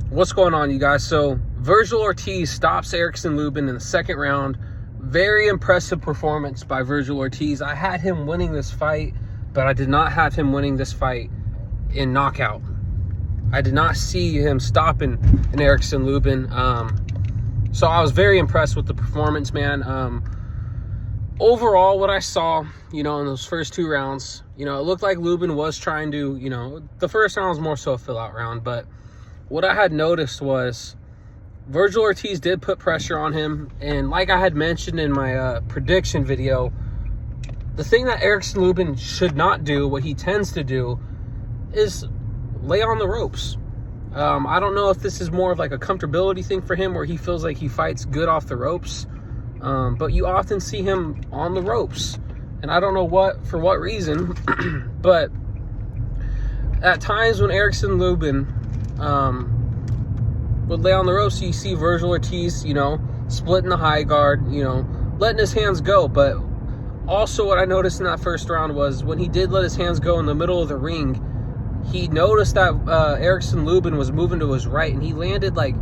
What's going on, you guys? So Vergil Ortiz stops Erickson Lubin in the second round. Very impressive performance by Vergil Ortiz. I had him winning this fight, but I did not have him winning this fight in knockout. I did not see him stopping an Erickson Lubin. So I was very impressed with the performance, man. Overall, what I saw, in those first two rounds, it looked like Lubin was trying to, the first round was more so a fill-out round, but what I had noticed was Vergil Ortiz did put pressure on him. And like I had mentioned in my prediction video, the thing that Erickson Lubin should not do, what he tends to do, is lay on the ropes. I don't know if this is more of like a comfortability thing for him where he feels like he fights good off the ropes. But you often see him on the ropes. And I don't know for what reason, but at times when Erickson Lubin would lay on the ropes, you see Vergil Ortiz, splitting the high guard, letting his hands go. But also what I noticed in that first round was when he did let his hands go in the middle of the ring, he noticed that Erickson Lubin was moving to his right, and he landed like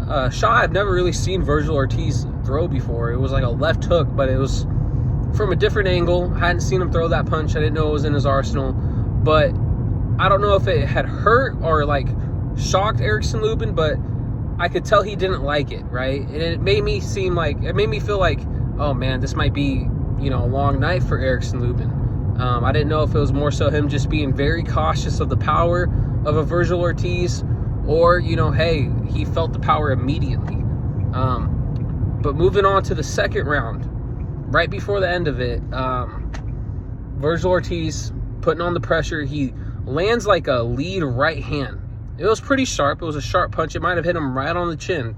a shot I've never really seen Vergil Ortiz throw before. It was like a left hook, but it was from a different angle. I hadn't seen him throw that punch. I didn't know it was in his arsenal. But I don't know if it had hurt or like shocked Erickson Lubin, but I could tell he didn't like it, right? And it made me feel like, oh man, this might be, a long night for Erickson Lubin. I didn't know if it was more so him just being very cautious of the power of a Vergil Ortiz, or, hey, he felt the power immediately. But moving on to the second round, right before the end of it, Vergil Ortiz putting on the pressure. He lands like a lead right hand. It was pretty sharp. It was a sharp punch. It might have hit him right on the chin.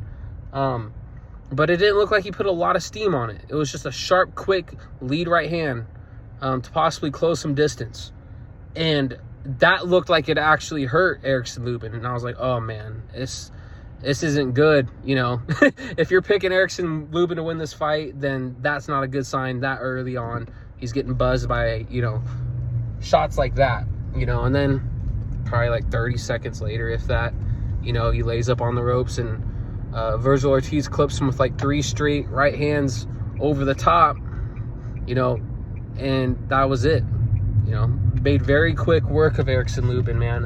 But it didn't look like he put a lot of steam on it. It was just a sharp, quick lead right hand to possibly close some distance. And that looked like it actually hurt Erickson Lubin. And I was like, oh, man, this isn't good, If you're picking Erickson Lubin to win this fight, then that's not a good sign that early on. He's getting buzzed by, shots like that, and then probably like 30 seconds later, if that, he lays up on the ropes, and Vergil Ortiz clips him with like 3 straight right hands over the top, and that was it. Made very quick work of Erickson Lubin, man.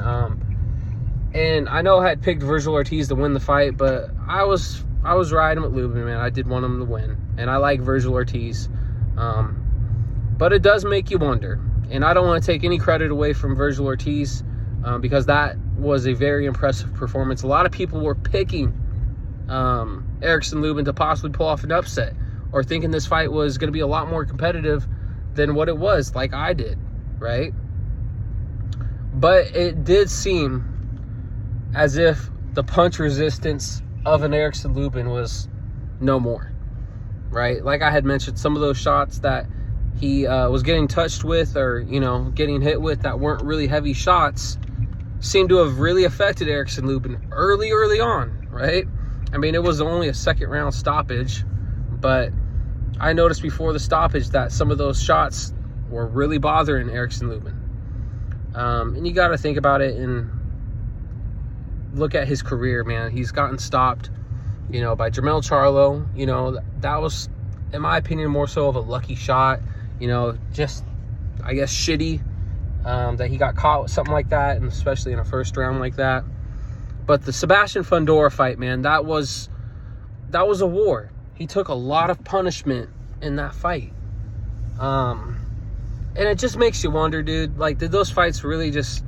And I know I had picked Vergil Ortiz to win the fight, but I was riding with Lubin, man. I did want him to win, and I like Vergil Ortiz. But it does make you wonder, and I don't want to take any credit away from Vergil Ortiz, because that was a very impressive performance. A lot of people were picking Erickson Lubin to possibly pull off an upset, or thinking this fight was going to be a lot more competitive than what it was, like I did, right? But it did seem as if the punch resistance of an Erickson Lubin was no more, right? Like I had mentioned, some of those shots that he was getting touched with, or, getting hit with, that weren't really heavy shots, seemed to have really affected Erickson Lubin early on, right? I mean, it was only a second round stoppage, but I noticed before the stoppage that some of those shots were really bothering Erickson Lubin. And you got to think about it and look at his career, man. He's gotten stopped, by Jermell Charlo. That was, in my opinion, more so of a lucky shot. Just, I guess, shitty that he got caught with something like that, and especially in a first round like that. But the Sebastian Fundora fight, man, that was a war. He took a lot of punishment in that fight. And it just makes you wonder, dude, like, did those fights really just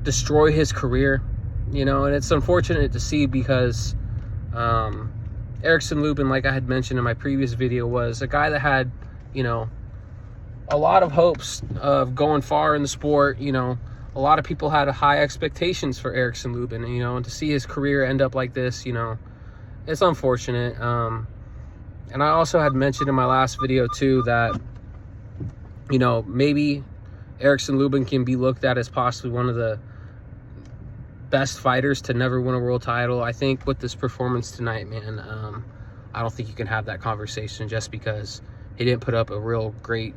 destroy his career? And it's unfortunate to see, because Erickson Lubin, like I had mentioned in my previous video, was a guy that had, a lot of hopes of going far in the sport. A lot of people had high expectations for Erickson Lubin, and to see his career end up like this, it's unfortunate. And I also had mentioned in my last video too that, maybe Erickson Lubin can be looked at as possibly one of the best fighters to never win a world title. I think with this performance tonight, man, I don't think you can have that conversation just because he didn't put up a real great,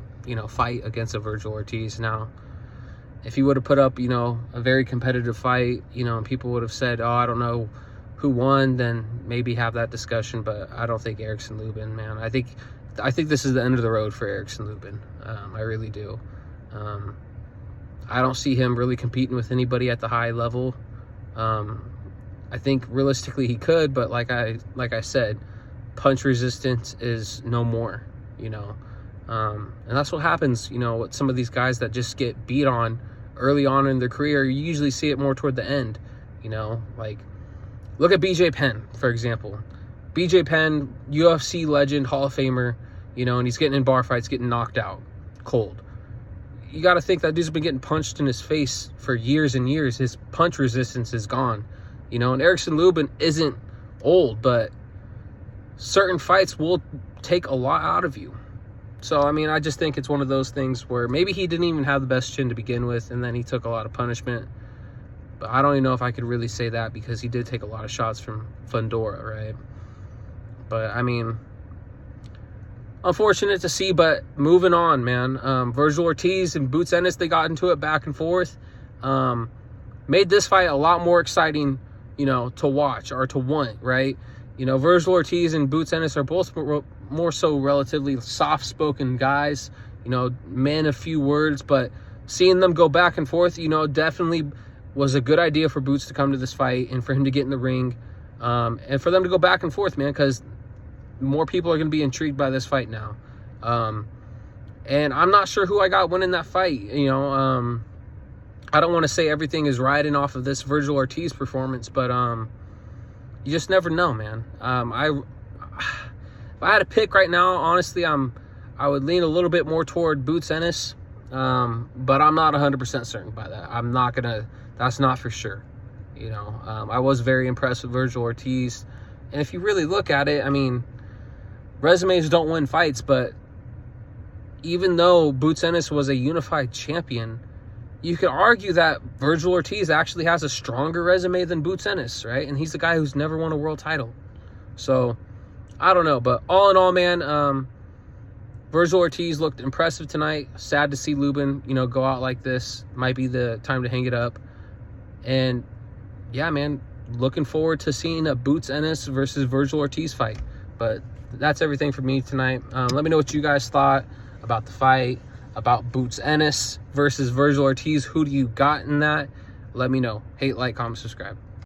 fight against a Vergil Ortiz. Now, If he would have put up, you know, a very competitive fight, you know, and people would have said, oh, I don't know who won, then maybe have that discussion. But I don't think Erickson Lubin, man. I think this is the end of the road for Erickson Lubin. I really do. I don't see him really competing with anybody at the high level. I think realistically he could, but like I said, punch resistance is no more, you know. And that's what happens, you know, with some of these guys that just get beat on early on in their career. You usually see it more toward the end, you know. Like, look at BJ Penn, for example. BJ Penn, UFC legend, Hall of Famer, you know, and he's getting in bar fights, getting knocked out cold. You got to think that dude's been getting punched in his face for years and years. His punch resistance is gone, you know. And Erickson Lubin isn't old, but certain fights will take a lot out of you. So, I mean, I just think it's one of those things where maybe he didn't even have the best chin to begin with, and then he took a lot of punishment. But I don't even know if I could really say that, because he did take a lot of shots from Fundora, right? But, I mean, unfortunate to see, but moving on, man. Vergil Ortiz and Boots Ennis, they got into it back and forth. Made this fight a lot more exciting, you know, to watch or to want, right? You know, Vergil Ortiz and Boots Ennis are both more so relatively soft-spoken guys, you know, men of few words, but seeing them go back and forth, you know, definitely was a good idea for Boots to come to this fight and for him to get in the ring, and for them to go back and forth, man, because more people are going to be intrigued by this fight now. And I'm not sure who I got winning that fight, you know. I don't want to say everything is riding off of this Vergil Ortiz performance, but you just never know, man. If I had to pick right now, honestly, I would lean a little bit more toward Boots Ennis, but I'm not 100% certain by that. That's not for sure. You know, I was very impressed with Vergil Ortiz, and if you really look at it, I mean, resumes don't win fights, but even though Boots Ennis was a unified champion, you could argue that Vergil Ortiz actually has a stronger resume than Boots Ennis, right? And he's the guy who's never won a world title. So, I don't know. But all in all, man, Vergil Ortiz looked impressive tonight. Sad to see Lubin, you know, go out like this. Might be the time to hang it up. And, yeah, man, looking forward to seeing a Boots Ennis versus Vergil Ortiz fight. But that's everything for me tonight. Let me know what you guys thought about the fight, about Boots Ennis versus Vergil Ortiz. Who do you got in that? Let me know. Hate, like, comment, subscribe.